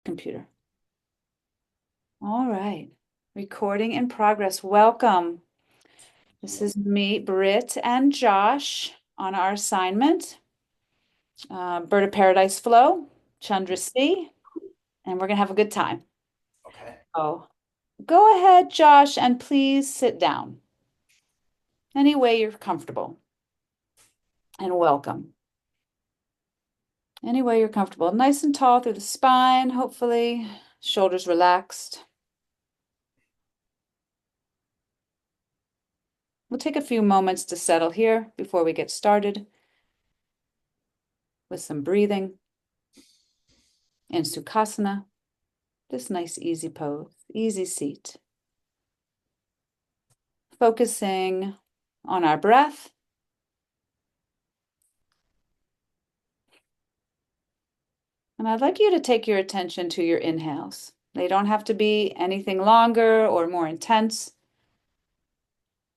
Computer. All right. Recording in progress. Welcome. This is me, Britt, and Josh on our assignment. Bird of Paradise Flow, Chandra C, and we're gonna have a good time. Okay. Oh, go ahead, Josh, and please sit down any way you're comfortable. And welcome. Any way you're comfortable. Nice and tall through the spine, hopefully. Shoulders relaxed. We'll take a few moments to settle here before we get started with some breathing in Sukhasana. This nice, easy pose, easy seat. Focusing on our breath. And I'd like you to take your attention to your inhales. They don't have to be anything longer or more intense,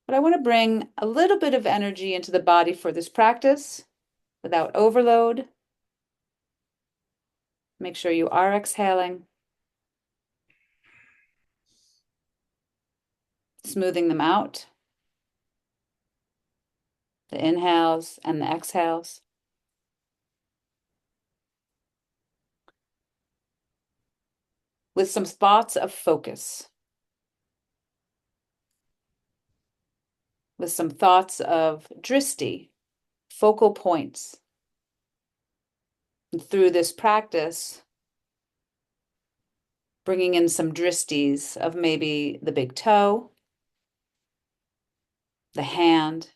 but I want to bring a little bit of energy into the body for this practice without overload. Make sure you are exhaling, smoothing them out, the inhales and the exhales. With some thoughts of focus, with some thoughts of dristi, focal points. And through this practice, bringing in some dristis of maybe the big toe, the hand,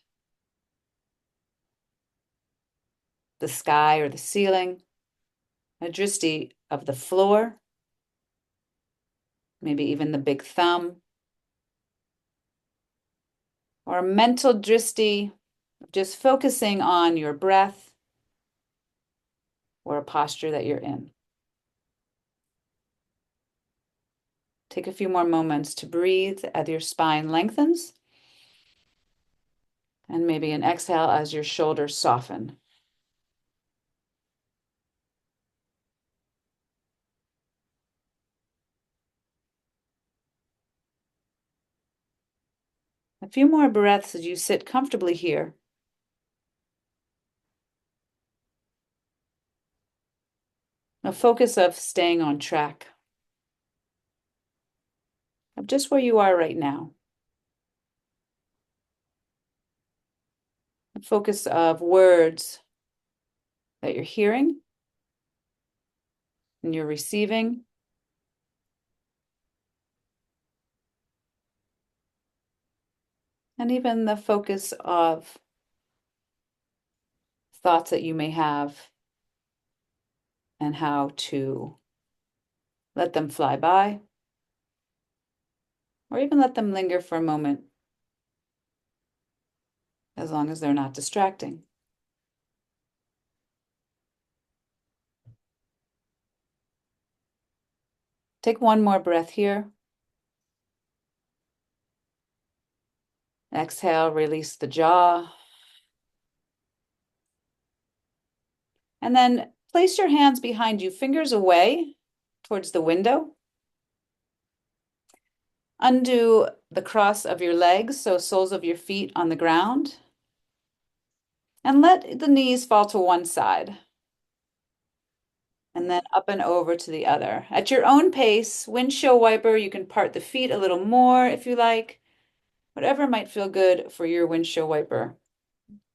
the sky or the ceiling, a dristi of the floor, maybe even the big thumb, or a mental dristi, just focusing on your breath or a posture that you're in. Take a few more moments to breathe as your spine lengthens, and maybe an exhale as your shoulders soften. A few more breaths as you sit comfortably here. A focus of staying on track, of just where you are right now. A focus of words that you're hearing and you're receiving. And even the focus of thoughts that you may have and how to let them fly by, or even let them linger for a moment, as long as they're not distracting. Take one more breath here. Exhale, release the jaw. And then place your hands behind you, fingers away towards the window. Undo the cross of your legs, so soles of your feet on the ground. And let the knees fall to one side. And then up and over to the other. At your own pace, windshield wiper, you can part the feet a little more if you like. Whatever might feel good for your windshield wiper.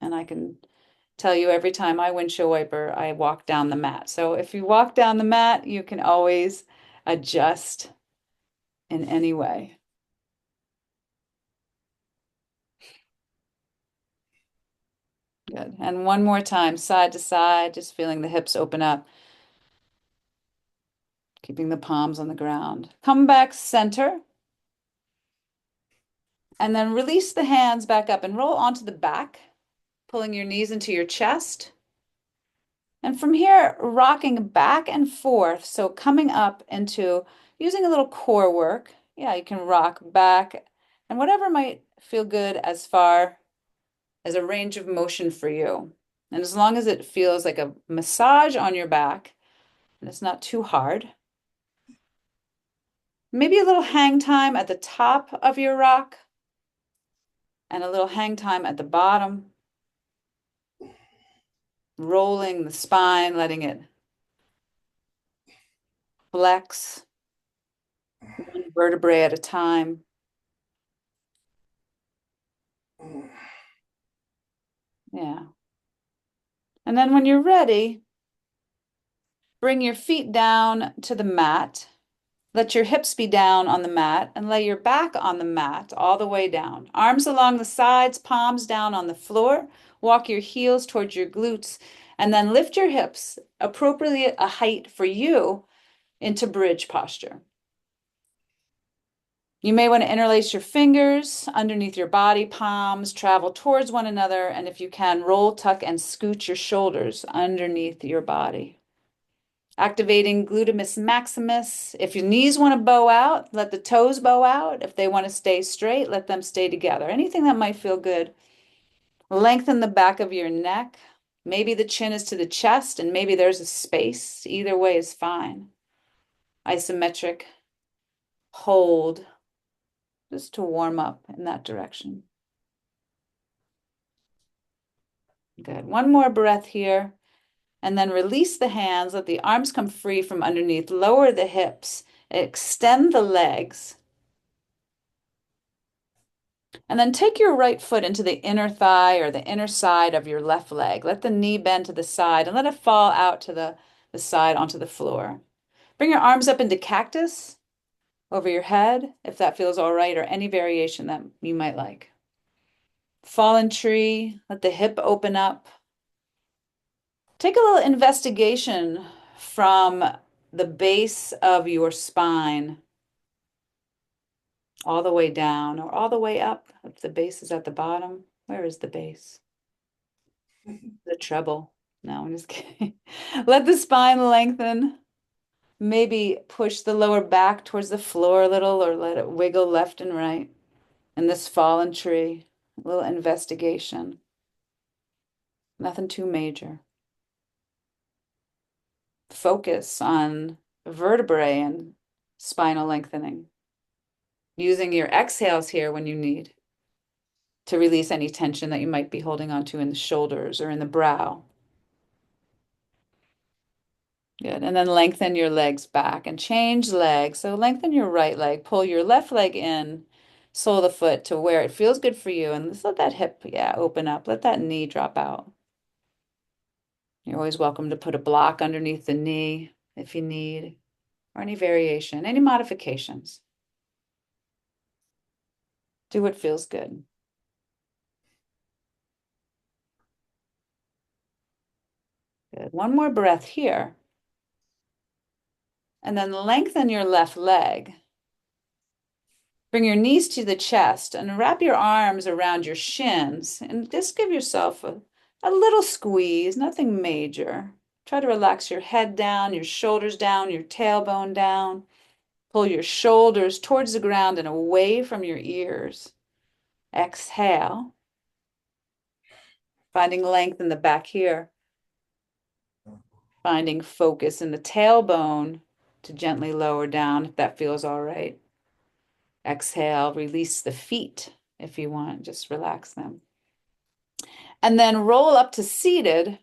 And I can tell you every time I windshield wiper, I walk down the mat. So if you walk down the mat, you can always adjust in any way. Good. And one more time, side to side, just feeling the hips open up, keeping the palms on the ground. Come back center. And then release the hands back up and roll onto the back, pulling your knees into your chest. And from here, rocking back and forth. So coming up into using a little core work. Yeah, you can rock back and whatever might feel good as far as a range of motion for you. And as long as it feels like a massage on your back and it's not too hard, Maybe a little hang time at the top of your rock and a little hang time at the bottom, rolling the spine, letting it flex one vertebrae at a time. Yeah. And then when you're ready, bring your feet down to the mat. Let your hips be down on the mat and lay your back on the mat all the way down. Arms along the sides, palms down on the floor. Walk your heels towards your glutes and then lift your hips appropriately a height for you into bridge posture. You may want to interlace your fingers underneath your body, palms travel towards one another, and if you can, roll, tuck, and scoot your shoulders underneath your body. Activating gluteus maximus. If your knees want to bow out, let the toes bow out. If they want to stay straight, let them stay together. Anything that might feel good. Lengthen the back of your neck. Maybe the chin is to the chest and maybe there's a space. Either way is fine. Isometric. Hold. Just to warm up in that direction. Good. One more breath here. And then release the hands. Let the arms come free from underneath. Lower the hips. Extend the legs. And then take your right foot into the inner thigh or the inner side of your left leg. Let the knee bend to the side and let it fall out to the side onto the floor. Bring your arms up into cactus over your head, if that feels all right, or any variation that you might like. Fallen tree, let the hip open up. Take a little investigation from the base of your spine all the way down or all the way up. If the base is at the bottom, where is the base? The treble. No, I'm just kidding. Let the spine lengthen. Maybe push the lower back towards the floor a little or let it wiggle left and right. In this fallen tree, a little investigation. Nothing too major. Focus on vertebrae and spinal lengthening. Using your exhales here when you need to release any tension that you might be holding onto in the shoulders or in the brow. Good. And then lengthen your legs back and change legs. So lengthen your right leg, pull your left leg in, sole of the foot to where it feels good for you. And just let that hip, yeah, open up. Let that knee drop out. You're always welcome to put a block underneath the knee if you need, or any variation, any modifications. Do what feels good. Good. One more breath here. And then lengthen your left leg. Bring your knees to the chest and wrap your arms around your shins and just give yourself a little squeeze, nothing major. Try to relax your head down, your shoulders down, your tailbone down. Pull your shoulders towards the ground and away from your ears. Exhale, finding length in the back here. Finding focus in the tailbone to gently lower down if that feels all right. Exhale, release the feet if you want, just relax them. And then roll up to seated.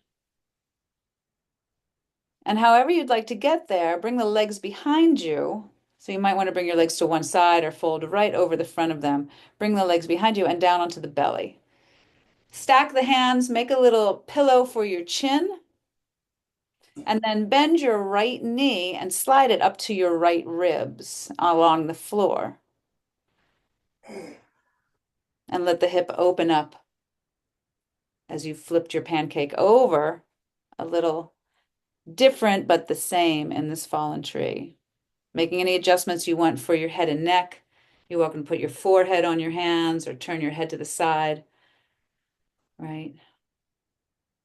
And however you'd like to get there, bring the legs behind you. So you might want to bring your legs to one side or fold right over the front of them. Bring the legs behind you and down onto the belly. Stack the hands, make a little pillow for your chin, and then bend your right knee and slide it up to your right ribs along the floor. And let the hip open up as you flipped your pancake over, a little different but the same in this fallen tree. Making any adjustments you want for your head and neck. You're welcome to put your forehead on your hands or turn your head to the side. Right.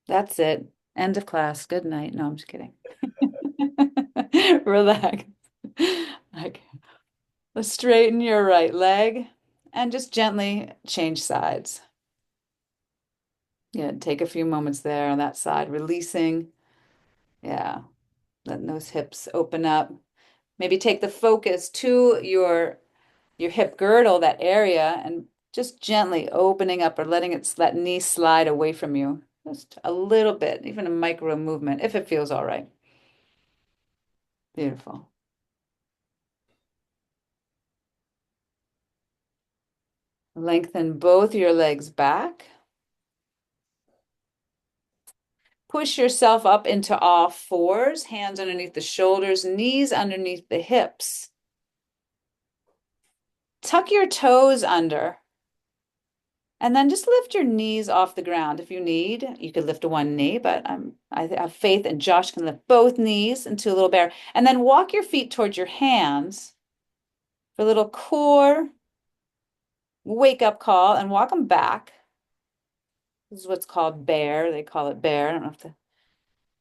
That's it. End of class. Good night. No, I'm just kidding. Relax. Okay. Let's straighten your right leg and just gently change sides. Yeah, take a few moments there on that side, releasing. Yeah, letting those hips open up. Maybe take the focus to your hip girdle, that area, and just gently opening up or letting that knee slide away from you. Just a little bit, even a micro movement, if it feels all right. Beautiful. Lengthen both your legs back. Push yourself up into all fours, hands underneath the shoulders, knees underneath the hips. Tuck your toes under. And then just lift your knees off the ground if you need. You could lift one knee, but I have faith and Josh can lift both knees into a little bear. And then walk your feet towards your hands for a little core wake up call and walk them back. This is what's called bear. They call it bear. I don't know if the,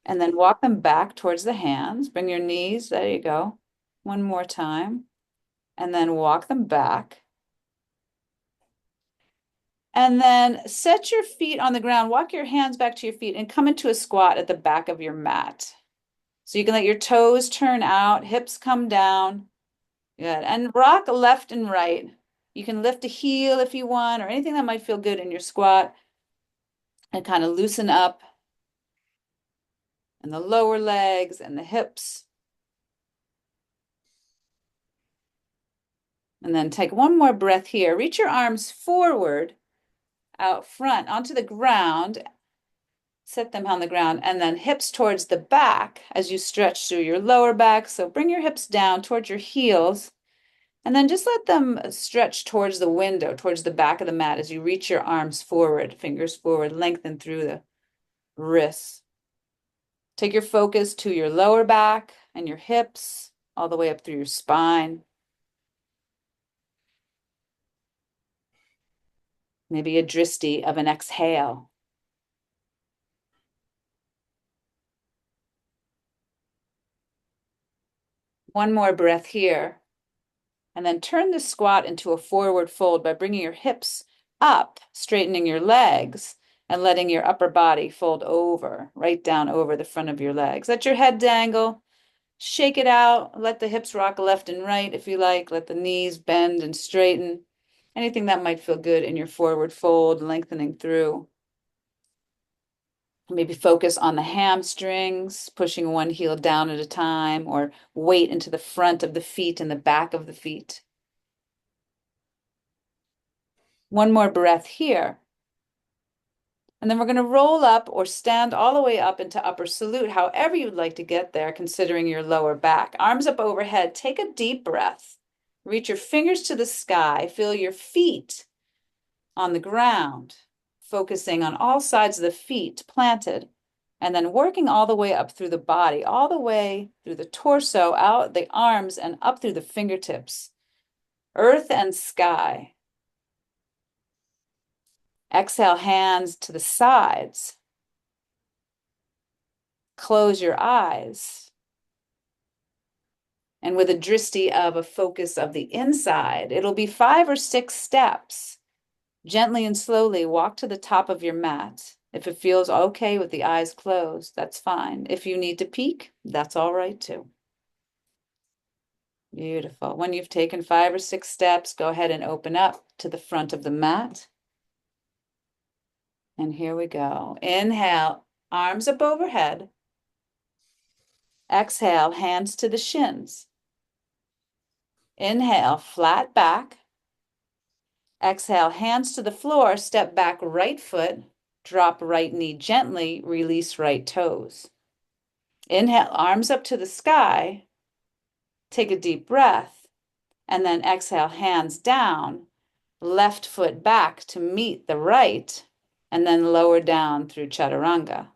and then walk them back towards the hands. Bring your knees. There you go. One more time. And then walk them back. And then set your feet on the ground, walk your hands back to your feet and come into a squat at the back of your mat. So you can let your toes turn out, hips come down. Good. And rock left and right. You can lift a heel if you want, or anything that might feel good in your squat, and kind of loosen up in the lower legs and the hips. And then take one more breath here. Reach your arms forward, out front, onto the ground. Set them on the ground and then hips towards the back as you stretch through your lower back. So bring your hips down towards your heels and then just let them stretch towards the window, towards the back of the mat as you reach your arms forward, fingers forward, lengthen through the wrists. Take your focus to your lower back and your hips, all the way up through your spine. Maybe a dristi of an exhale. One more breath here. And then turn the squat into a forward fold by bringing your hips up, straightening your legs, and letting your upper body fold over, right down over the front of your legs. Let your head dangle. Shake it out. Let the hips rock left and right if you like. Let the knees bend and straighten. Anything that might feel good in your forward fold, lengthening through. Maybe focus on the hamstrings, pushing one heel down at a time, or weight into the front of the feet and the back of the feet. One more breath here. And then we're going to roll up or stand all the way up into upper salute, however you'd like to get there, considering your lower back. Arms up overhead. Take a deep breath. Reach your fingers to the sky. Feel your feet on the ground, focusing on all sides of the feet planted, and then working all the way up through the body, all the way through the torso, out the arms, and up through the fingertips. Earth and sky. Exhale, hands to the sides. Close your eyes. And with a dristi of a focus of the inside, it'll be 5 or 6 steps. Gently and slowly walk to the top of your mat. If it feels okay with the eyes closed, that's fine. If you need to peek, that's all right too. Beautiful. When you've taken 5 or 6 steps, go ahead and open up to the front of the mat. And here we go. Inhale, arms up overhead. Exhale, hands to the shins. Inhale, flat back. Exhale, hands to the floor, step back right foot, drop right knee gently, release right toes. Inhale, arms up to the sky. Take a deep breath. And then exhale, hands down, left foot back to meet the right, and then lower down through chaturanga.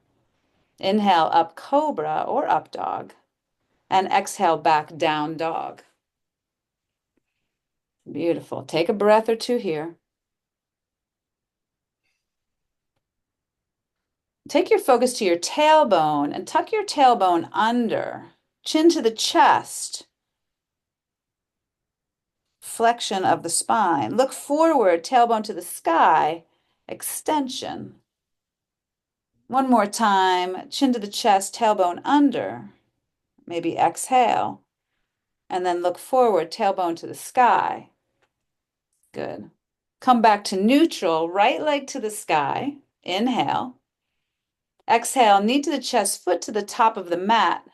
Inhale, up cobra or up dog, and exhale, back down dog. Beautiful. Take a breath or two here. Take your focus to your tailbone and tuck your tailbone under, chin to the chest, flexion of the spine. Look forward, tailbone to the sky, extension. One more time, chin to the chest, tailbone under. Maybe exhale. And then look forward, tailbone to the sky. Good. Come back to neutral, right leg to the sky. Inhale. Exhale, knee to the chest, foot to the top of the mat.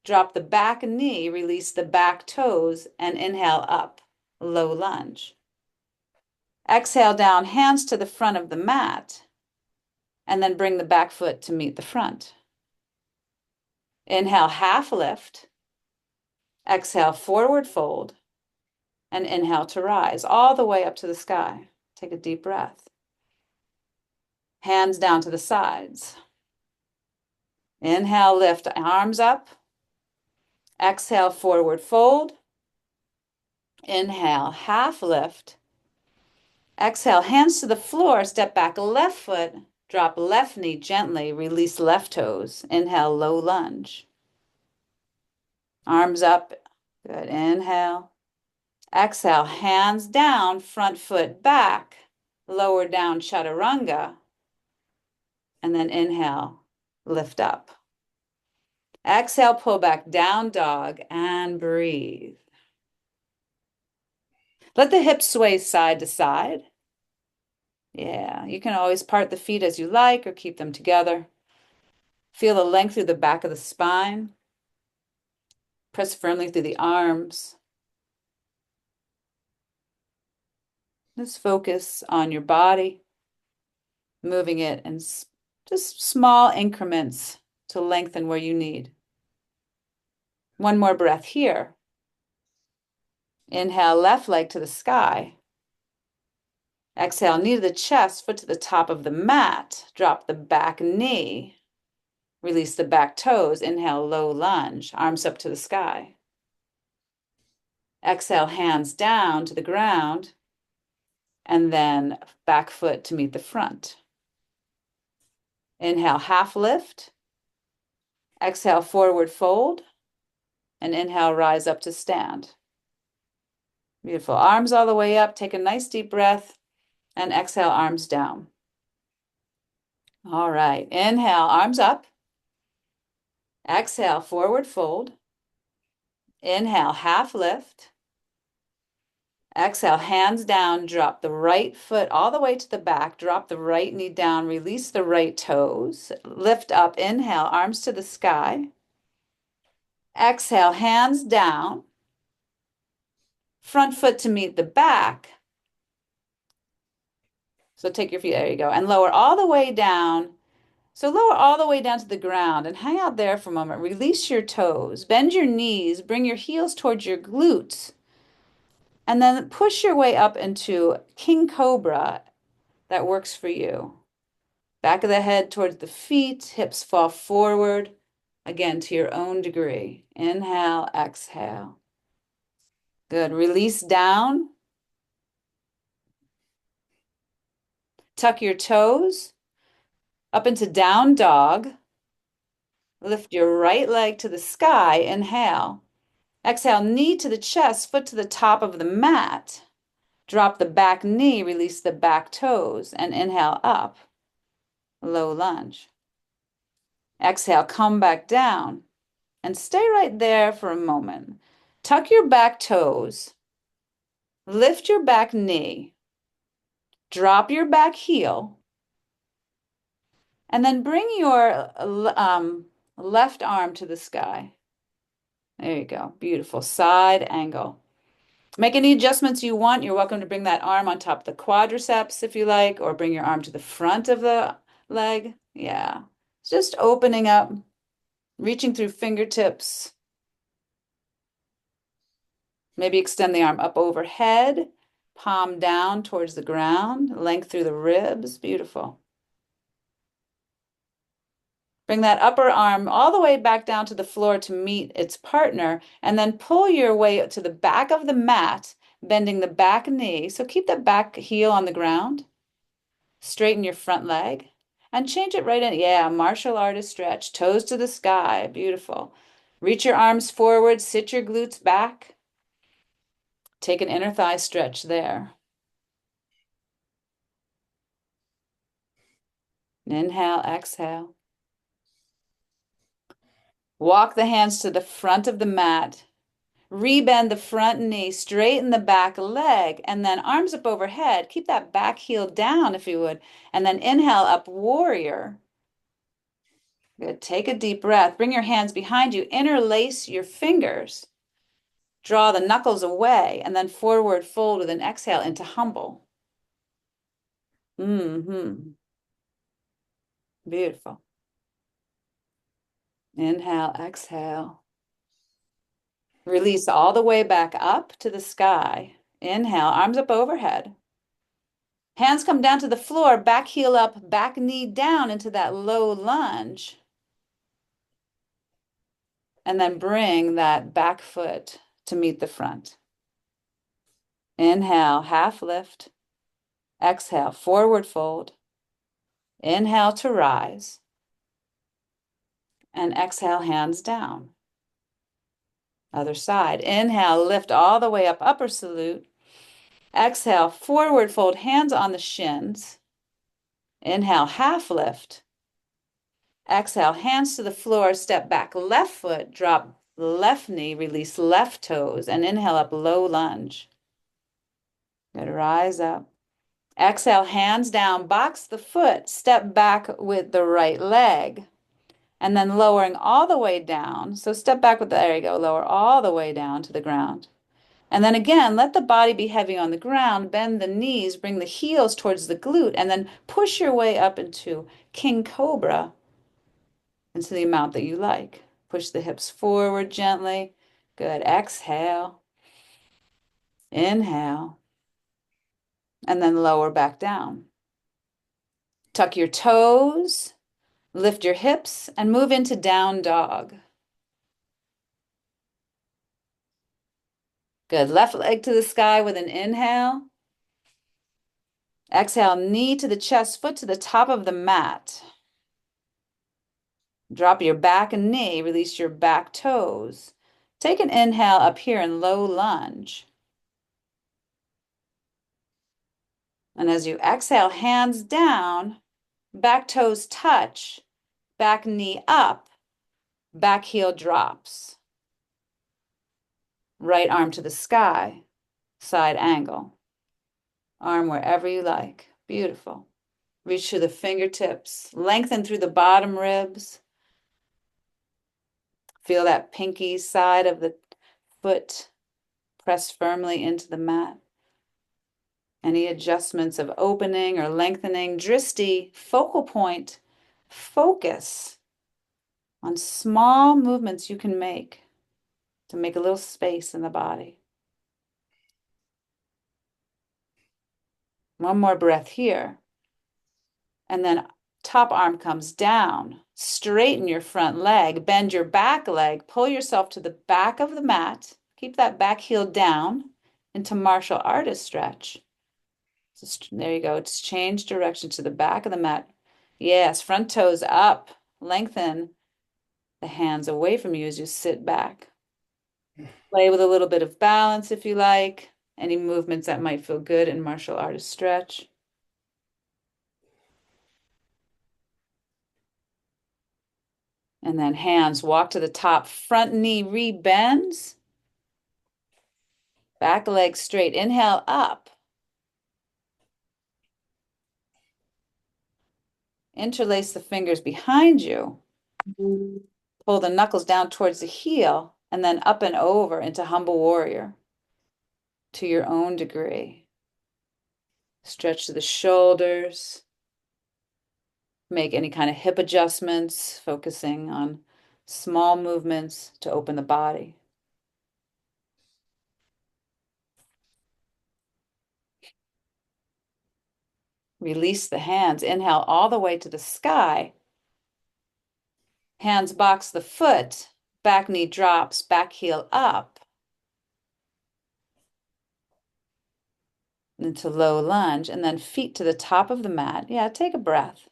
Drop the back knee, release the back toes, and inhale up. Low lunge. Exhale down, hands to the front of the mat, and then bring the back foot to meet the front. Inhale, half lift. Exhale, forward fold, and inhale to rise all the way up to the sky. Take a deep breath. Hands down to the sides. Inhale, lift arms up. Exhale, forward fold. Inhale, half lift. Exhale, hands to the floor, step back left foot, drop left knee gently, release left toes. Inhale, low lunge. Arms up. Good. Inhale. Exhale, hands down, front foot back, lower down chaturanga. And then inhale, lift up. Exhale, pull back, down dog, and breathe. Let the hips sway side to side. Yeah, you can always part the feet as you like or keep them together. Feel the length through the back of the spine. Press firmly through the arms. Just focus on your body, moving it in just small increments to lengthen where you need. One more breath here. Inhale, left leg to the sky. Exhale, knee to the chest, foot to the top of the mat. Drop the back knee. Release the back toes. Inhale, low lunge, arms up to the sky. Exhale, hands down to the ground, and then back foot to meet the front. Inhale, half lift. Exhale, forward fold, and inhale, rise up to stand. Beautiful. Arms all the way up. Take a nice deep breath, and exhale, arms down. All right. Inhale, arms up. Exhale, forward fold. Inhale, half lift. Exhale, hands down, drop the right foot all the way to the back, drop the right knee down, release the right toes, lift up, inhale, arms to the sky. Exhale, hands down, front foot to meet the back. So take your feet, there you go, and lower all the way down. So lower all the way down to the ground and hang out there for a moment. Release your toes, bend your knees, bring your heels towards your glutes. And then push your way up into King Cobra. That works for you. Back of the head towards the feet, hips fall forward. Again, to your own degree. Inhale, exhale. Good. Release down. Tuck your toes up into down dog. Lift your right leg to the sky. Inhale. Exhale, knee to the chest, foot to the top of the mat. Drop the back knee, release the back toes, and inhale up. Low lunge. Exhale, come back down and stay right there for a moment. Tuck your back toes, lift your back knee, drop your back heel, and then bring your left arm to the sky. There you go. Beautiful. Side angle. Make any adjustments you want. You're welcome to bring that arm on top of the quadriceps if you like, or bring your arm to the front of the leg. Yeah. It's just opening up, reaching through fingertips. Maybe extend the arm up overhead, palm down towards the ground, length through the ribs. Beautiful. Bring that upper arm all the way back down to the floor to meet its partner, and then pull your way to the back of the mat, bending the back knee. So keep that back heel on the ground. Straighten your front leg and change it right in. Yeah, martial artist stretch, toes to the sky. Beautiful. Reach your arms forward, sit your glutes back. Take an inner thigh stretch there. Inhale, exhale. Walk the hands to the front of the mat. rebend the front knee, straighten the back leg, and then arms up overhead. Keep that back heel down if you would. And then inhale up, warrior. Good. Take a deep breath. Bring your hands behind you. Interlace your fingers. Draw the knuckles away and then forward fold with an exhale into humble. Mm-hmm. Beautiful. Inhale, exhale. Release all the way back up to the sky. Inhale, arms up overhead. Hands come down to the floor, back heel up, back knee down into that low lunge. And then bring that back foot to meet the front. Inhale, half lift. Exhale, forward fold. Inhale to rise. And exhale, hands down. Other side. Inhale, lift all the way up, upper salute. Exhale, forward fold, hands on the shins. Inhale, half lift. Exhale, hands to the floor, step back, left foot, drop left knee, release left toes, and inhale up, low lunge. Good, rise up. Exhale, hands down, box the foot, step back with the right leg, and then lowering all the way down. So step back with, there you go, lower all the way down to the ground. And then again, let the body be heavy on the ground, bend the knees, bring the heels towards the glute, and then push your way up into King Cobra into the amount that you like. Push the hips forward gently. Good. Exhale. Inhale. And then lower back down. Tuck your toes, lift your hips, and move into down dog. Good. Left leg to the sky with an inhale. Exhale, knee to the chest, foot to the top of the mat. Drop your back and knee, release your back toes. Take an inhale up here in low lunge. And as you exhale, hands down, back toes touch, back knee up, back heel drops. Right arm to the sky, side angle. Arm wherever you like. Beautiful. Reach to the fingertips, lengthen through the bottom ribs. Feel that pinky side of the foot press firmly into the mat. Any adjustments of opening or lengthening, drishti, focal point, focus on small movements you can make to make a little space in the body. One more breath here. And then top arm comes down. Straighten your front leg, bend your back leg, pull yourself to the back of the mat. Keep that back heel down into martial artist stretch. There you go. It's change direction to the back of the mat. Yes, front toes up. Lengthen the hands away from you as you sit back. Play with a little bit of balance if you like. Any movements that might feel good in martial artist stretch. And then hands walk to the top. Front knee rebends. Back leg straight. Inhale up. Interlace the fingers behind you. Pull the knuckles down towards the heel and then up and over into humble warrior to your own degree. Stretch to the shoulders. Make any kind of hip adjustments, focusing on small movements to open the body. Release the hands. Inhale all the way to the sky. Hands box the foot. Back knee drops, back heel up. Into low lunge, and then feet to the top of the mat. Yeah, take a breath.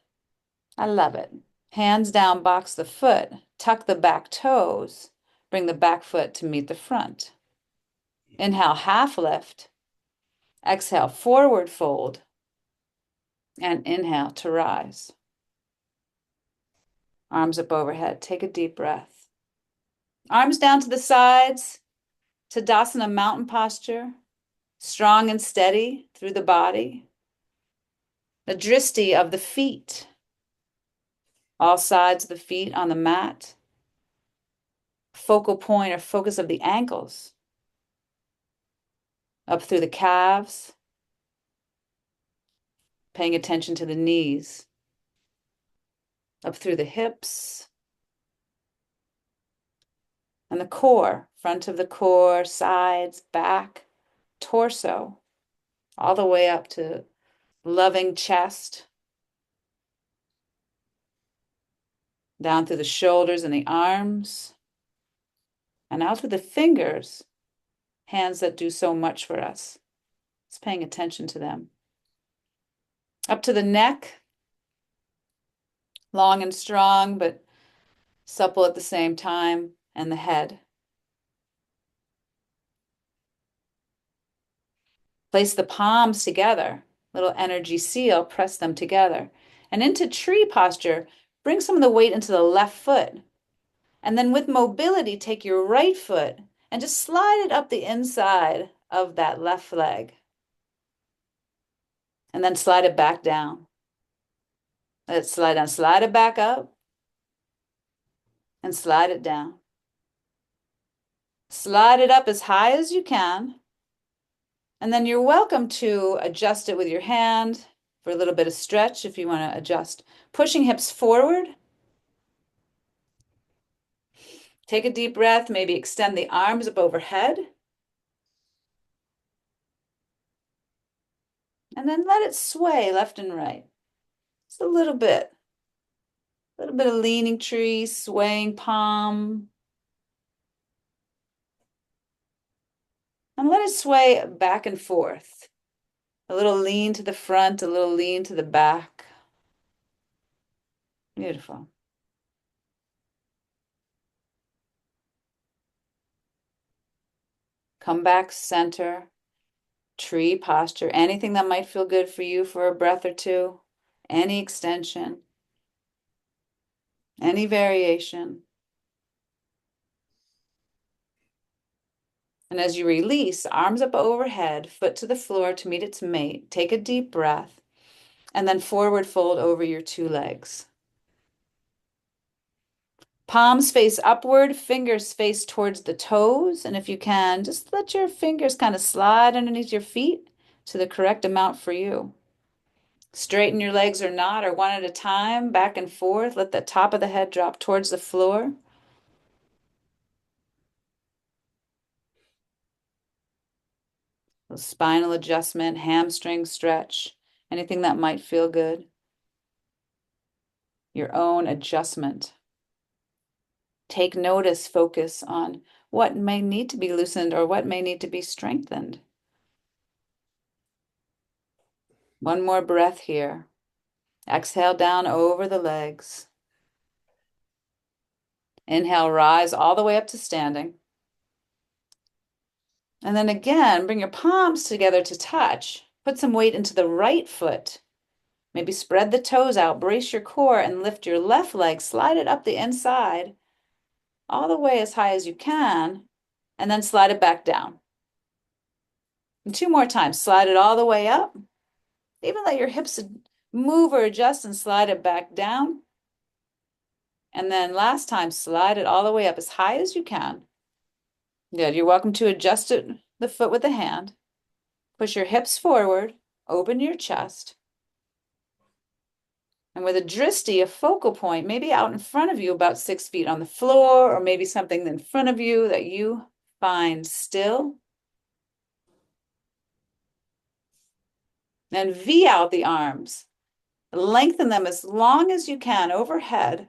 I love it. Hands down, box the foot. Tuck the back toes. Bring the back foot to meet the front. Inhale, half lift. Exhale, forward fold. And inhale to rise. Arms up overhead. Take a deep breath. Arms down to the sides. Tadasana mountain posture, strong and steady through the body. The dristi of the feet, all sides of the feet on the mat. Focal point or focus of the ankles, up through the calves, paying attention to the knees, up through the hips, and the core, front of the core, sides, back, torso, all the way up to loving chest, down through the shoulders and the arms, and out through the fingers, hands that do so much for us. It's paying attention to them. Up to the neck, long and strong, but supple at the same time, and the head. Place the palms together, little energy seal, press them together. And into tree posture, bring some of the weight into the left foot. And then with mobility, take your right foot and just slide it up the inside of that left leg. And then slide it back down. Let it slide down, slide it back up, and slide it down. Slide it up as high as you can. And then you're welcome to adjust it with your hand for a little bit of stretch if you want to adjust. Pushing hips forward. Take a deep breath, maybe extend the arms up overhead. And then let it sway left and right. Just a little bit. A little bit of leaning tree, swaying palm. And let it sway back and forth. A little lean to the front, a little lean to the back. Beautiful. Come back center, tree posture, anything that might feel good for you for a breath or two, any extension, any variation. And as you release, arms up overhead, foot to the floor to meet its mate, take a deep breath, and then forward fold over your two legs. Palms face upward, fingers face towards the toes. And if you can, just let your fingers kind of slide underneath your feet to the correct amount for you. Straighten your legs or not, or one at a time, back and forth. Let the top of the head drop towards the floor. A spinal adjustment, hamstring stretch, anything that might feel good. Your own adjustment. Take notice, focus on what may need to be loosened or what may need to be strengthened. One more breath here. Exhale down over the legs. Inhale, rise all the way up to standing. And then again, bring your palms together to touch. Put some weight into the right foot. Maybe spread the toes out, brace your core, and lift your left leg. Slide it up the inside, all the way as high as you can, and then slide it back down. And two more times. Slide it all the way up. Even let your hips move or adjust and slide it back down. And then last time, slide it all the way up as high as you can. Good. You're welcome to adjust it, the foot with the hand. Push your hips forward, open your chest. And with a dristi, a focal point, maybe out in front of you, about 6 feet on the floor, or maybe something in front of you that you find still. Then V out the arms. Lengthen them as long as you can overhead.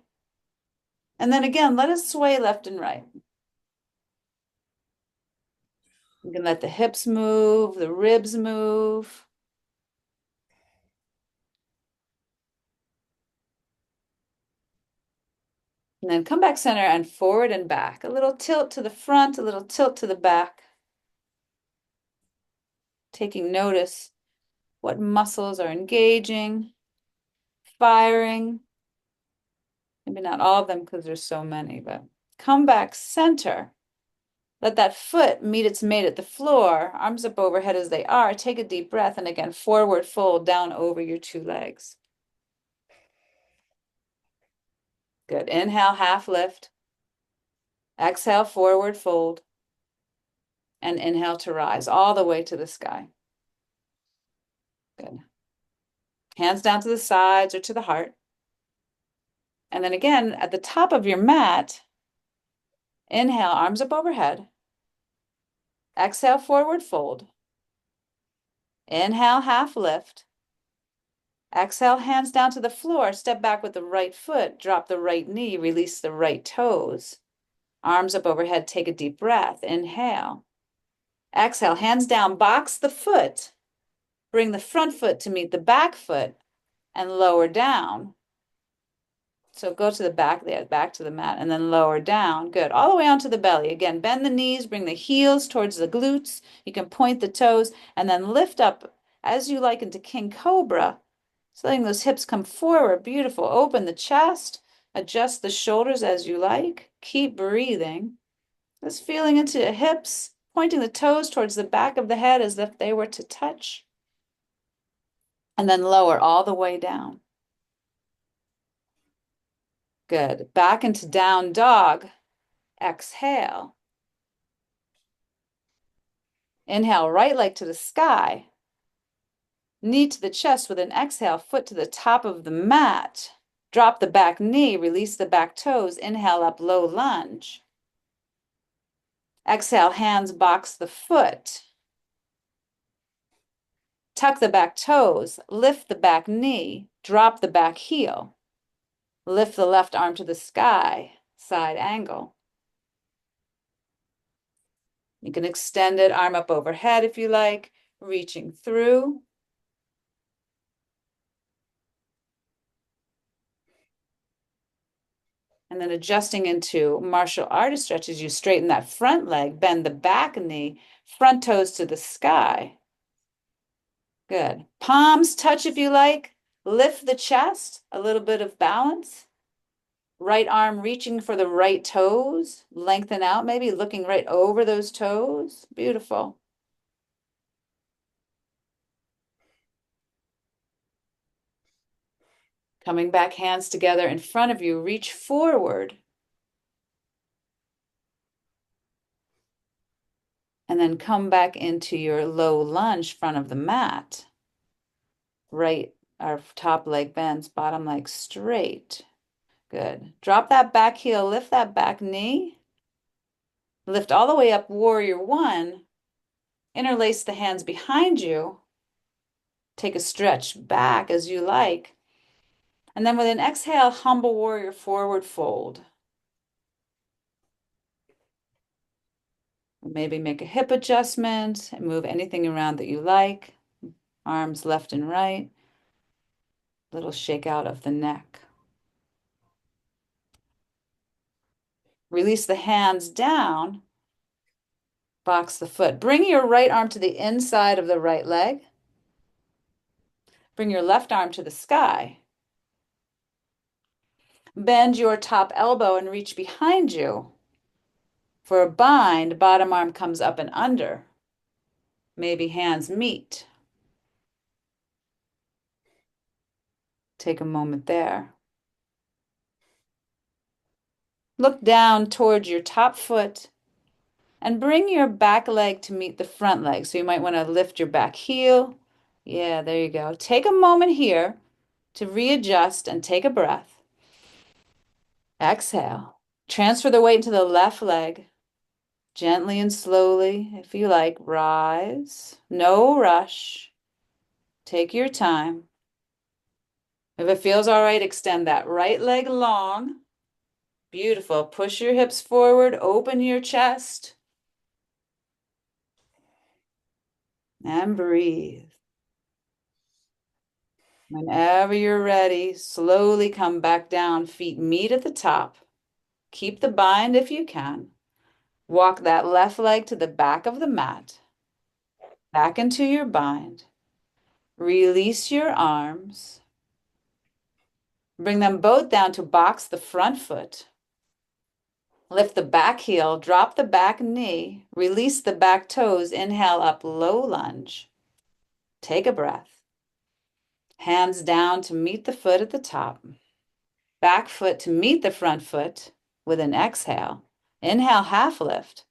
And then again, let it sway left and right. You can let the hips move, the ribs move. And then come back center and forward and back. A little tilt to the front, a little tilt to the back. Taking notice what muscles are engaging, firing. Maybe not all of them because there's so many, but come back center. Let that foot meet its mate at the floor, arms up overhead as they are. Take a deep breath and again, forward fold down over your two legs. Good. Inhale, half lift. Exhale, forward fold. And inhale to rise all the way to the sky. Good. Hands down to the sides or to the heart. And then again, at the top of your mat, inhale, arms up overhead. Exhale, forward fold. Inhale, half lift. Exhale, hands down to the floor. Step back with the right foot. Drop the right knee. Release the right toes. Arms up overhead. Take a deep breath. Inhale. Exhale, hands down. Box the foot. Bring the front foot to meet the back foot and lower down. So go to the back there, back to the mat, and then lower down. Good. All the way onto the belly. Again, bend the knees, bring the heels towards the glutes. You can point the toes, and then lift up as you like into King Cobra. So letting those hips come forward. Beautiful. Open the chest. Adjust the shoulders as you like. Keep breathing. Just feeling into the hips, pointing the toes towards the back of the head as if they were to touch. And then lower all the way down. Good. Back into down dog. Exhale. Inhale, right leg to the sky. Knee to the chest with an exhale, foot to the top of the mat. Drop the back knee, release the back toes. Inhale up, low lunge. Exhale, hands box the foot. Tuck the back toes, lift the back knee, drop the back heel. Lift the left arm to the sky, side angle. You can extend it, arm up overhead if you like, reaching through. And then adjusting into martial artist stretches, you straighten that front leg, bend the back knee, front toes to the sky. Good. Palms touch if you like. Lift the chest, a little bit of balance. Right arm reaching for the right toes. Lengthen out, maybe looking right over those toes. Beautiful. Coming back, hands together in front of you. Reach forward. And then come back into your low lunge, front of the mat. Right, our top leg bends, bottom leg straight. Good. Drop that back heel, lift that back knee. Lift all the way up, warrior one. Interlace the hands behind you. Take a stretch back as you like. And then with an exhale, humble warrior forward fold. Maybe make a hip adjustment and move anything around that you like. Arms left and right. Little shake out of the neck. Release the hands down. Box the foot. Bring your right arm to the inside of the right leg. Bring your left arm to the sky. Bend your top elbow and reach behind you. For a bind, bottom arm comes up and under. Maybe hands meet. Take a moment there. Look down towards your top foot and bring your back leg to meet the front leg. So you might want to lift your back heel. Yeah, there you go. Take a moment here to readjust and take a breath. Exhale. Transfer the weight into the left leg. Gently and slowly, if you like, rise. No rush. Take your time. If it feels all right, extend that right leg long. Beautiful. Push your hips forward, open your chest, and breathe. Whenever you're ready, slowly come back down. Feet meet at the top. Keep the bind if you can. Walk that left leg to the back of the mat. Back into your bind. Release your arms. Bring them both down to box the front foot. Lift the back heel, drop the back knee, release the back toes, inhale up, low lunge. Take a breath. Hands down to meet the foot at the top. Back foot to meet the front foot with an exhale. Inhale, half lift.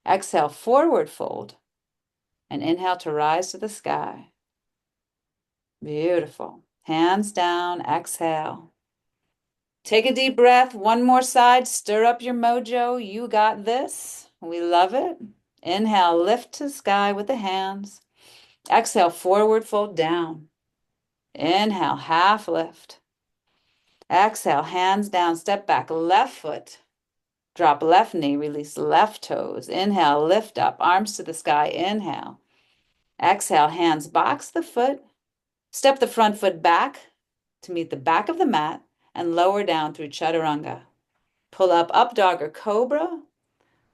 Exhale, forward fold. And inhale to rise to the sky. Beautiful. Hands down, exhale. Take a deep breath. One more side. Stir up your mojo. You got this. We love it. Inhale, lift to the sky with the hands. Exhale, forward fold down. Inhale, half lift. Exhale, hands down, step back, left foot. Drop left knee, release left toes. Inhale, lift up, arms to the sky. Inhale. Exhale, hands box the foot. Step the front foot back to meet the back of the mat and lower down through chaturanga. Pull up dog or cobra,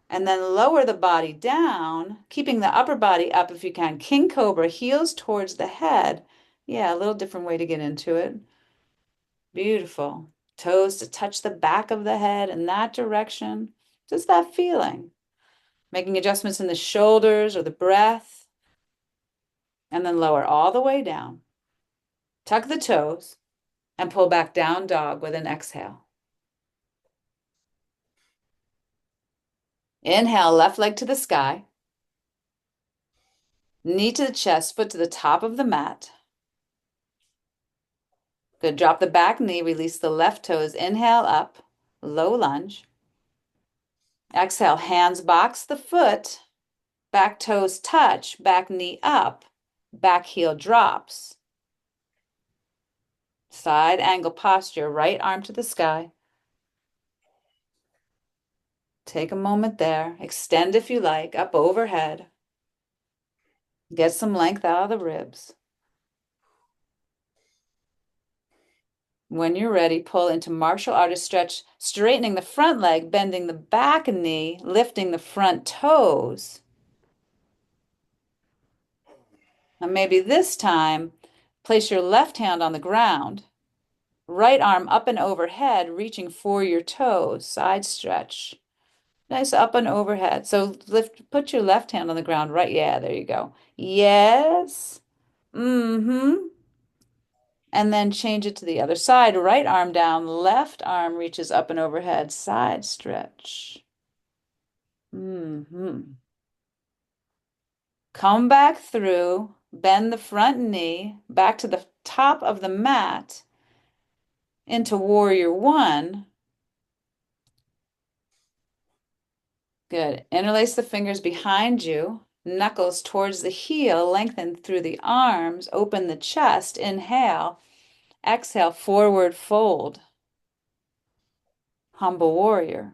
and then lower the body down, keeping the upper body up if you can. King cobra, heels towards the head. Yeah, a little different way to get into it. Beautiful. Toes to touch the back of the head in that direction. Just that feeling. Making adjustments in the shoulders or the breath. And then lower all the way down. Tuck the toes and pull back down dog with an exhale. Inhale, left leg to the sky. Knee to the chest, foot to the top of the mat. Good. Drop the back knee, release the left toes. Inhale up, low lunge. Exhale, hands box the foot. Back toes touch, back knee up, back heel drops. Side angle posture, right arm to the sky. Take a moment there. Extend if you like, up overhead. Get some length out of the ribs. When you're ready, pull into martial artist stretch, straightening the front leg, bending the back knee, lifting the front toes. Now maybe this time, place your left hand on the ground, right arm up and overhead, reaching for your toes, side stretch. Nice up and overhead. So put your left hand on the ground, right? Yeah, there you go. Yes. Mm-hmm. And then change it to the other side. Right arm down, left arm reaches up and overhead, side stretch. Mm-hmm. Come back through, bend the front knee back to the top of the mat into warrior one. Good. Interlace the fingers behind you, knuckles towards the heel, lengthen through the arms, open the chest. Inhale, exhale, forward fold. Humble warrior.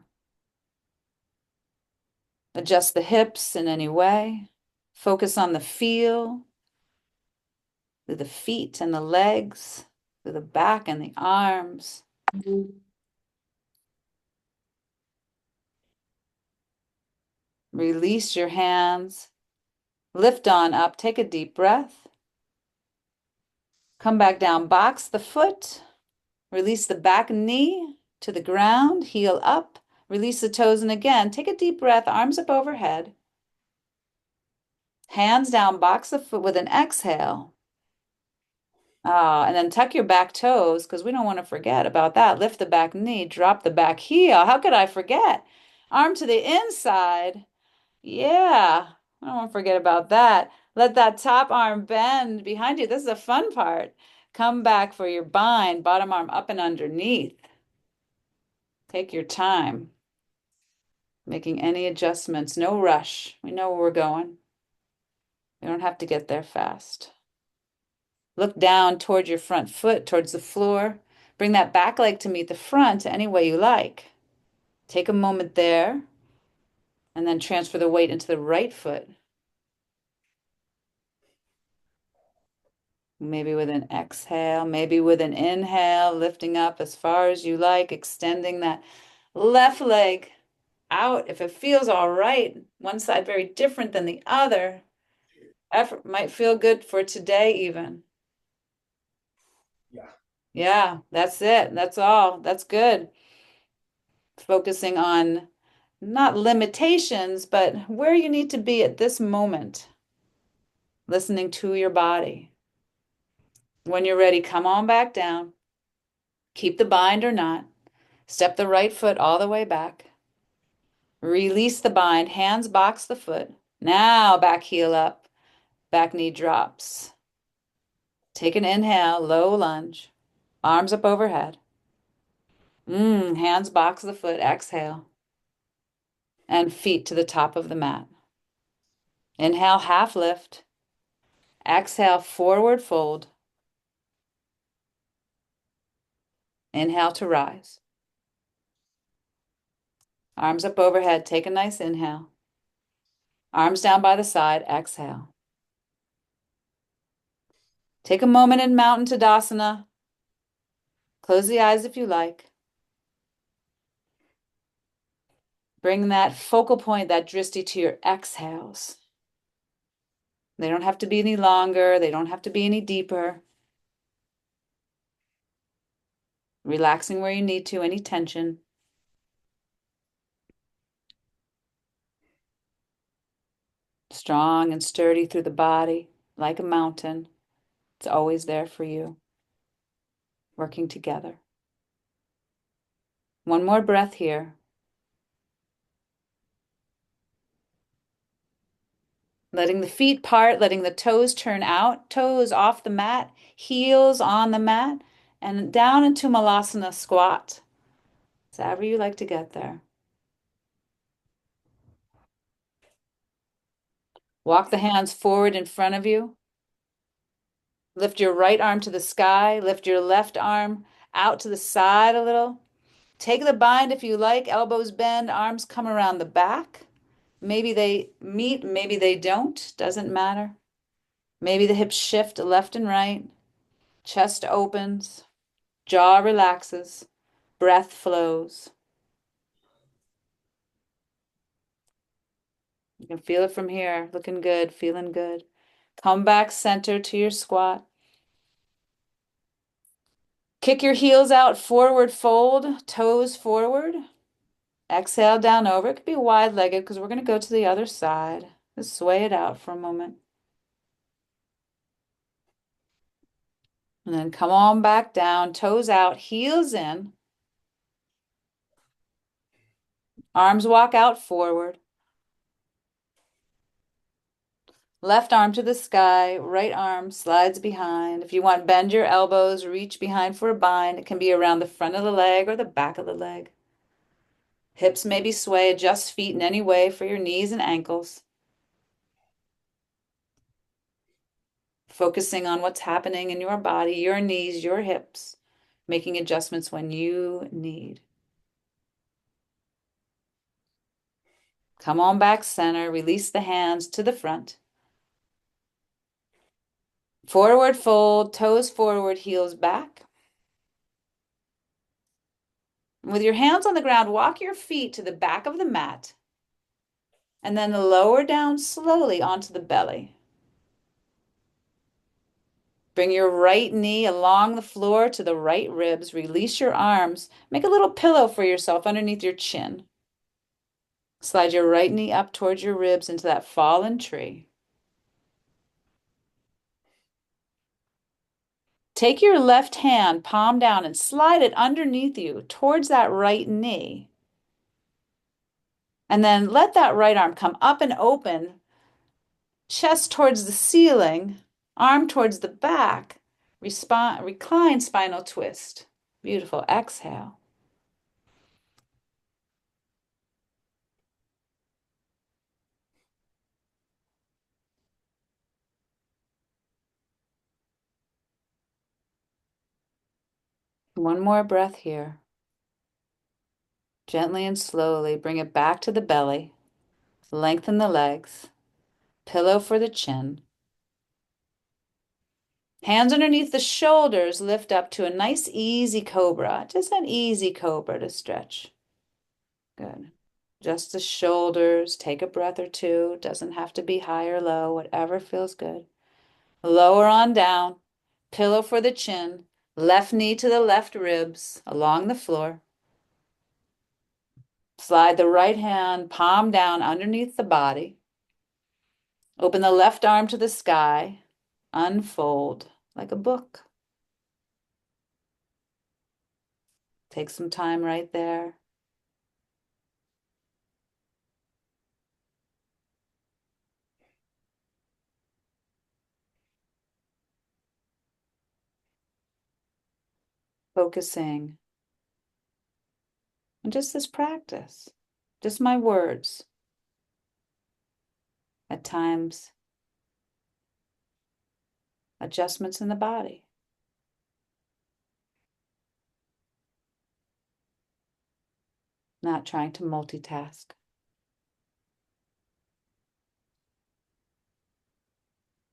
Adjust the hips in any way. Focus on the feel through the feet and the legs, through the back and the arms. Release your hands. Lift on up. Take a deep breath. Come back down. Box the foot. Release the back knee to the ground. Heel up. Release the toes. And again, take a deep breath. Arms up overhead. Hands down. Box the foot with an exhale. And then tuck your back toes because we don't want to forget about that. Lift the back knee. Drop the back heel. How could I forget? Arm to the inside. Yeah, I don't want to forget about that. Let that top arm bend behind you. This is the fun part. Come back for your bind, bottom arm up and underneath. Take your time, making any adjustments. No rush. We know where we're going. We don't have to get there fast. Look down toward your front foot, towards the floor. Bring that back leg to meet the front any way you like. Take a moment there, and then transfer the weight into the right foot. Maybe with an exhale, maybe with an inhale, lifting up as far as you like, extending that left leg out. If it feels all right, one side very different than the other, effort might feel good for today even. Yeah. Yeah, that's it. That's all. That's good. Focusing on not limitations, but where you need to be at this moment, listening to your body. When you're ready, come on back down. Keep the bind or not. Step the right foot all the way back. Release the bind. Hands box the foot. Now back heel up. Back knee drops. Take an inhale, low lunge. Arms up overhead. Hands box the foot. Exhale. And feet to the top of the mat. Inhale, half lift. Exhale, forward fold. Inhale to rise. Arms up overhead. Take a nice inhale. Arms down by the side. Exhale. Take a moment in Mountain Tadasana. Close the eyes if you like. Bring that focal point, that drishti, to your exhales. They don't have to be any longer. They don't have to be any deeper. Relaxing where you need to, any tension. Strong and sturdy through the body, like a mountain. It's always there for you, working together. One more breath here. Letting the feet part, letting the toes turn out, toes off the mat, heels on the mat, and down into Malasana squat. It's however you like to get there. Walk the hands forward in front of you. Lift your right arm to the sky. Lift your left arm out to the side a little. Take the bind if you like. Elbows bend, arms come around the back. Maybe they meet, maybe they don't. Doesn't matter. Maybe the hips shift left and right. Chest opens. Jaw relaxes. Breath flows. You can feel it from here. Looking good, feeling good. Come back center to your squat. Kick your heels out, forward fold, toes forward. Exhale down over. It could be wide-legged because we're going to go to the other side. Just sway it out for a moment. And then come on back down, toes out, heels in. Arms walk out forward. Left arm to the sky, right arm slides behind. If you want, bend your elbows, reach behind for a bind. It can be around the front of the leg or the back of the leg. Hips maybe sway, adjust feet in any way for your knees and ankles. Focusing on what's happening in your body, your knees, your hips, making adjustments when you need. Come on back center, release the hands to the front. Forward fold, toes forward, heels back. With your hands on the ground, walk your feet to the back of the mat and then lower down slowly onto the belly. Bring your right knee along the floor to the right ribs. Release your arms. Make a little pillow for yourself underneath your chin. Slide your right knee up towards your ribs into that fallen tree. Take your left hand, palm down, and slide it underneath you towards that right knee. And then let that right arm come up and open, chest towards the ceiling, arm towards the back. Recline spinal twist. Beautiful. Exhale. One more breath here. Gently and slowly bring it back to the belly. Lengthen the legs. Pillow for the chin. Hands underneath the shoulders, lift up to a nice easy cobra. Just an easy cobra to stretch. Good. Just the shoulders. Take a breath or two. Doesn't have to be high or low, whatever feels good. Lower on down. Pillow for the chin. Left knee to the left ribs along the floor. Slide the right hand palm down underneath the body. Open the left arm to the sky. Unfold like a book. Take some time right there. Focusing on just this practice, just my words. At times, adjustments in the body. Not trying to multitask.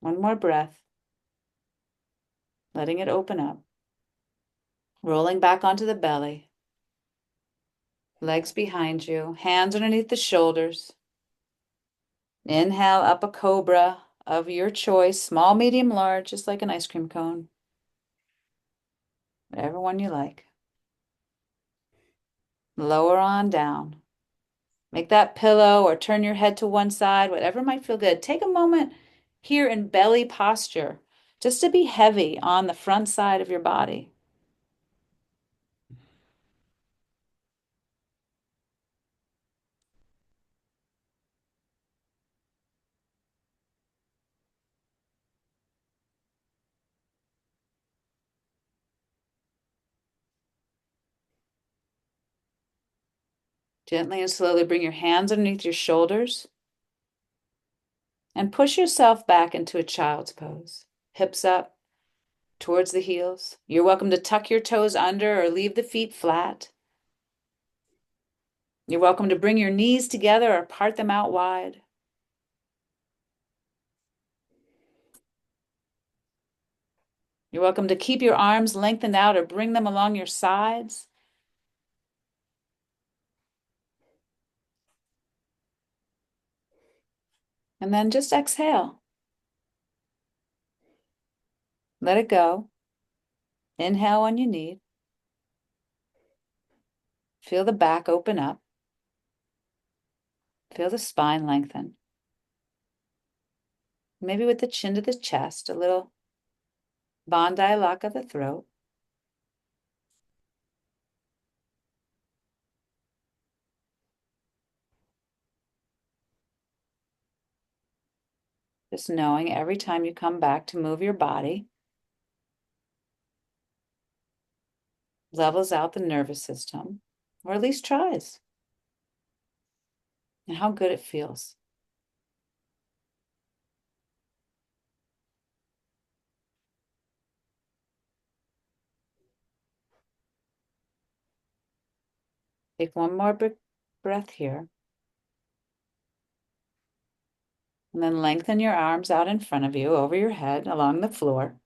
One more breath, letting it open up. Rolling back onto the belly. Legs behind you, hands underneath the shoulders. Inhale up a cobra of your choice, small, medium, large, just like an ice cream cone. Whatever one you like. Lower on down. Make that pillow or turn your head to one side, whatever might feel good. Take a moment here in belly posture, just to be heavy on the front side of your body. Gently and slowly bring your hands underneath your shoulders and push yourself back into a child's pose. Hips up towards the heels. You're welcome to tuck your toes under or leave the feet flat. You're welcome to bring your knees together or part them out wide. You're welcome to keep your arms lengthened out or bring them along your sides. And then just exhale. Let it go. Inhale when you need. Feel the back open up. Feel the spine lengthen. Maybe with the chin to the chest, a little Bondi lock of the throat. Just knowing every time you come back to move your body, levels out the nervous system, or at least tries, and how good it feels. Take one more breath here. And then lengthen your arms out in front of you, over your head, along the floor.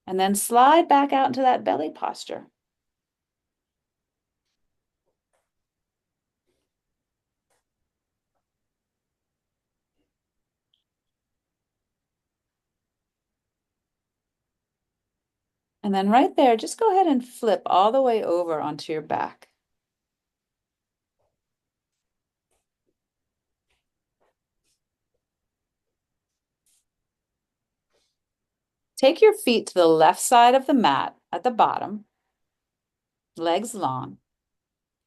And then slide back out into that belly posture. And then right there, just go ahead and flip all the way over onto your back. Take your feet to the left side of the mat at the bottom, legs long.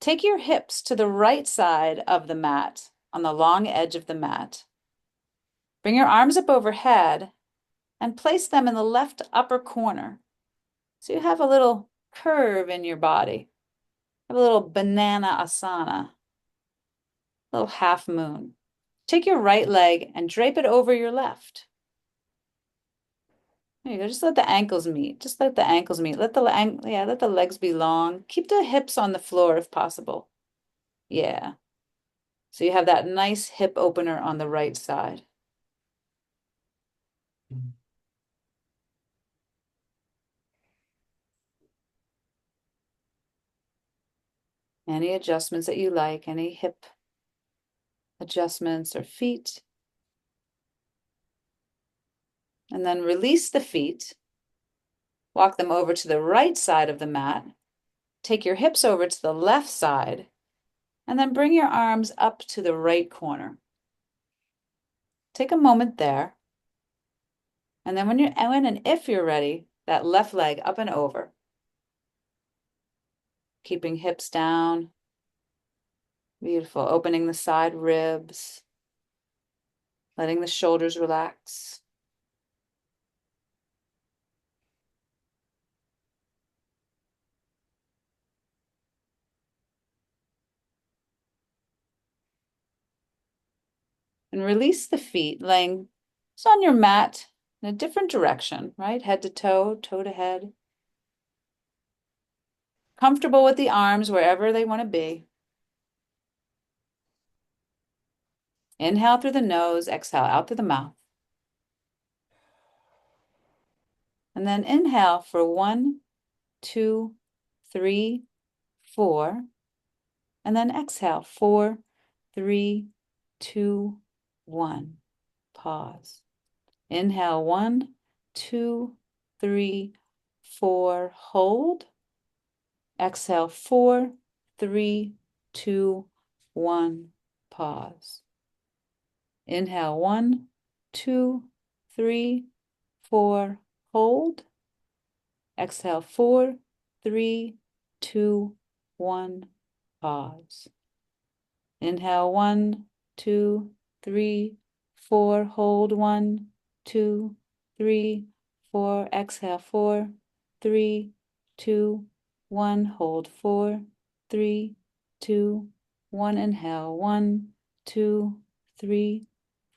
Take your hips to the right side of the mat on the long edge of the mat. Bring your arms up overhead and place them in the left upper corner. So you have a little curve in your body, have a little banana asana, a little half moon. Take your right leg and drape it over your left. There you go. Just let the ankles meet. Just let the ankles meet. Let the legs be long. Keep the hips on the floor if possible. Yeah. So you have that nice hip opener on the right side. Any adjustments that you like, any hip adjustments or feet. And then release the feet. Walk them over to the right side of the mat. Take your hips over to the left side And then bring your arms up to the right corner. Take a moment there. And then when and if you're ready, that left leg up and over. Keeping hips down. Beautiful. Opening the side ribs. Letting the shoulders relax. And release the feet, laying just on your mat in a different direction, right? Head to toe, toe to head. Comfortable with the arms wherever they want to be. Inhale through the nose, exhale out through the mouth. And then inhale for 1, 2, 3, 4. And then exhale, 4, 3, 2, 1. Pause. Inhale, 1, 2, 3, 4. Hold. Exhale, 4, 3, 2, 1. Pause. Inhale, 1, 2, 3, 4. Hold. Exhale, 4, 3, 2, 1. Pause. Inhale, 1, 2, 3, 4. Hold, 1, 2, 3, 4. Exhale, 4, 3, 2, 1. Hold, 4, 3, 2, 1. Inhale, 1, 2, 3,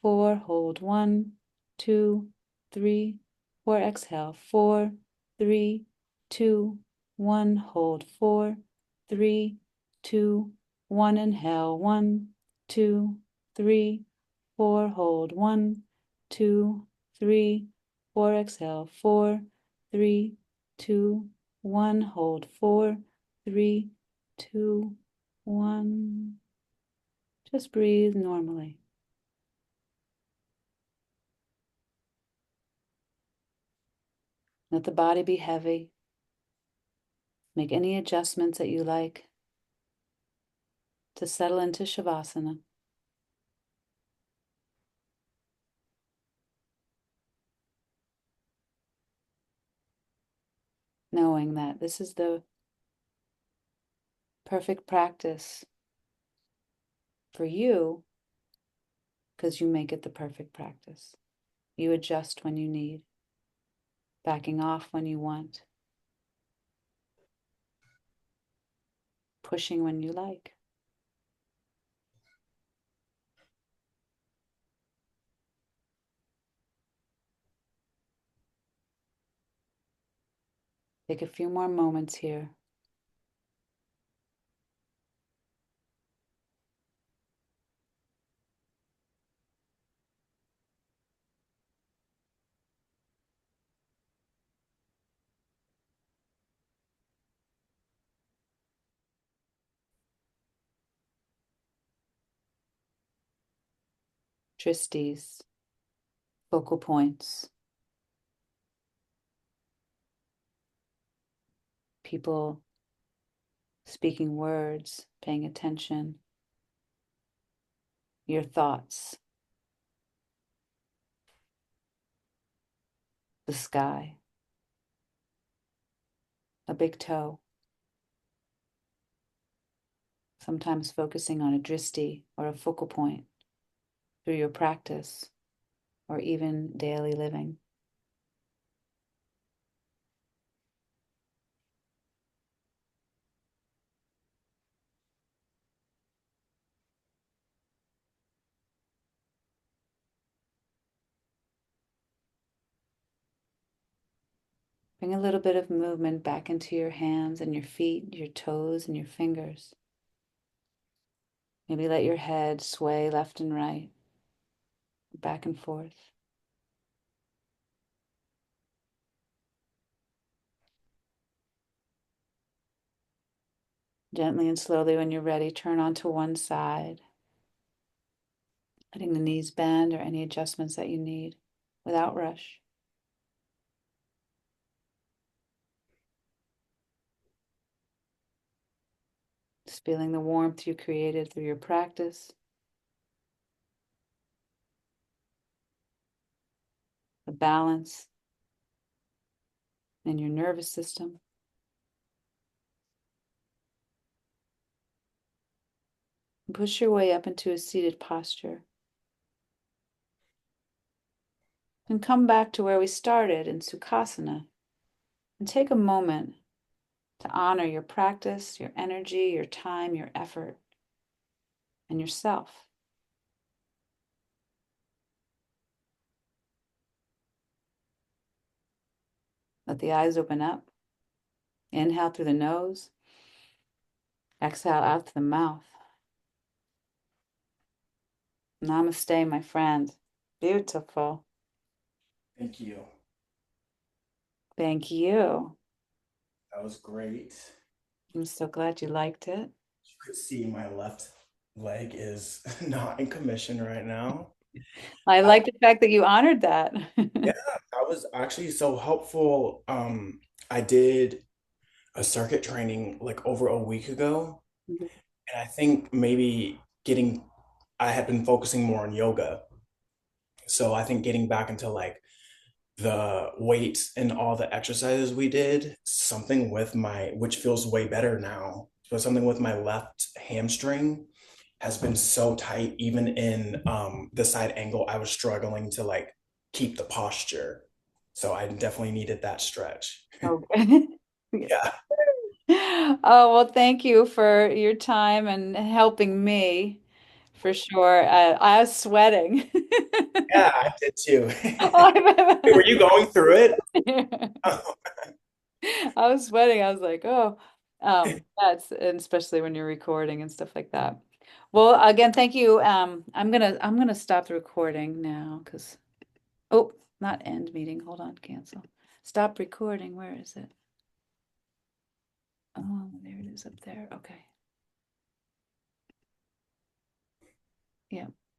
4. Hold, 1, 2, 3, 4. Exhale, 4, 3, 2, 1. Hold, 4, 3, 2, 1. Inhale, 1, 2, 3, 4. Hold, 1, 2, 3, 4. Exhale, 4, 3, 2, 1. Hold, 4, 3, 2, 1. Just breathe normally. Let the body be heavy. Make any adjustments that you like to settle into Shavasana. Knowing that this is the perfect practice for you because you make it the perfect practice. You adjust when you need, backing off when you want, pushing when you like. Take a few more moments here. Tristies, focal points, people speaking words, paying attention, your thoughts, the sky, a big toe, sometimes focusing on a dristi or a focal point through your practice or even daily living. Bring a little bit of movement back into your hands and your feet, your toes and your fingers. Maybe let your head sway left and right, back and forth. Gently and slowly, when you're ready, turn onto one side, letting the knees bend or any adjustments that you need without rush. Just feeling the warmth you created through your practice, the balance in your nervous system. And push your way up into a seated posture. And come back to where we started in Sukhasana. And take a moment to honor your practice, your energy, your time, your effort, and yourself. Let the eyes open up. Inhale through the nose. Exhale out through the mouth. Namaste, my friend. Beautiful. Thank you. Thank you. That was great. I'm so glad you liked it. You could see my left leg is not in commission right now. I Uh, like the fact that you honored that. yeah, that was actually so helpful. I did a circuit training like over a week ago, and I think maybe I had been focusing more on yoga. So I think getting back into like the weights and all the exercises we did, something with which feels way better now, but something with my left hamstring has been so tight, even in the side angle, I was struggling to like keep the posture. So I definitely needed that stretch. Okay. Yeah. Oh, well, thank you for your time and helping me for sure. I was sweating. Yeah, I did too. Wait, Oh, were you going through it? Oh, I was sweating. I was like, oh, that's and especially when you're recording and stuff like that. Well, again, thank you. I'm gonna stop the recording now because oh, not end meeting. Hold on, cancel. Stop recording. Where is it? Oh, there it is up there. Okay. Yeah.